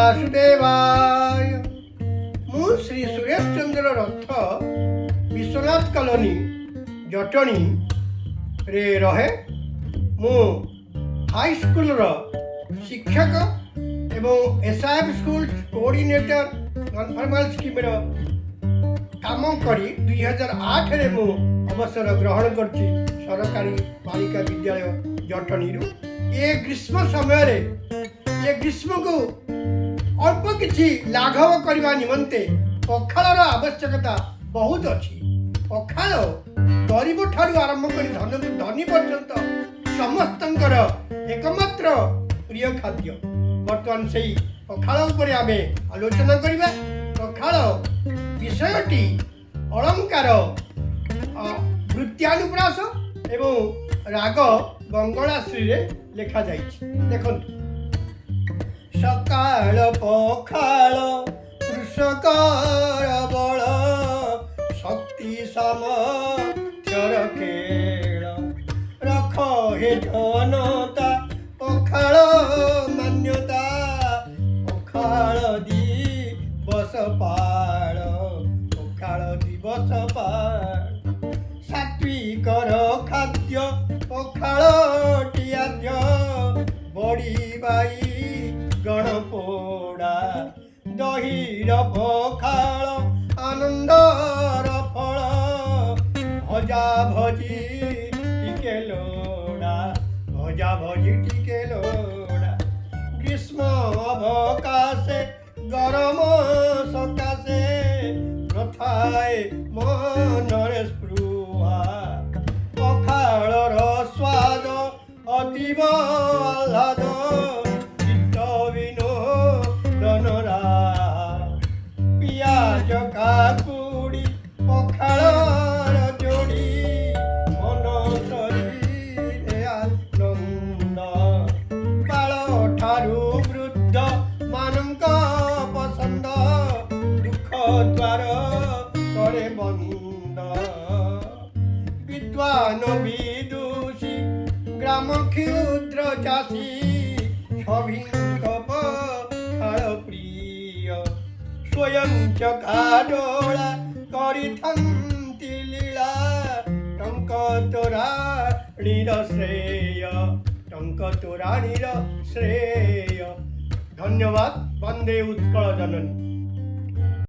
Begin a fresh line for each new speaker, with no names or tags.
वासुदेवाय। मु श्री सुरेश चंद्र रथ विश्वनाथ कॉलोनी जटणी रे रहे। मु हाई स्कूल शिक्षक एवं SIF school coordinator non formal scheme काम करी 2008 रे मु अवसर ग्रहण करछि सरकारी बालिका विद्यालय जटणी। ये ग्रीष्म समय रे ये ग्रीष्म को अल्प किछि लाघव करने निमंते पखाळर आवश्यकता बहुत अच्छी। पखाळ गरीब ठारू आरंभ कर धनी पर्यंत समस्तंकर एकमात्र प्रिय खाद्य। बर्तमान से पखाळ उपरे आमे आलोचना करिबा। पखाळ विषयटी अलंकार वृत्त्यानुप्रास एवं राग बंगलाश्री रे लिखा जाइछि। देखंतु सकाळ पखाळ कृषकर बळ शक्ति सामर्थ्यर खेळ रख हे जनता पखाळ मान्यता पखाळ दिवस पाळ पखाळ दिवस पाळ सात्विकर खाद्य पखाळ टियाद्य बड़ी बाई गणपोड़ा दहीर पखाळ आनंदर फल भजा भजी टिके लोड़ा भजा भजी टिके लोड़ा ग्रीष्म अवकाशे गरम सकाशे नथाए मनरे स्पृहा पखाळर स्वाद अतीव आह्लाद पियाज काकुड़ी पखाळर जोड़ी मन शरीरे आनंद बाल ठारू वृद्ध मानक पसंद दुख द्वार करे बंद विद्वान विदुषी ग्राम क्षुद्र चाषी सभिंक पखाळ प्रिय स्वयं चकाडोला करिथन्ति लीला टंक तोराणीर श्रेय टंक तोराणीर श्रेय। धन्यवाद। वंदे उत्कल जननी।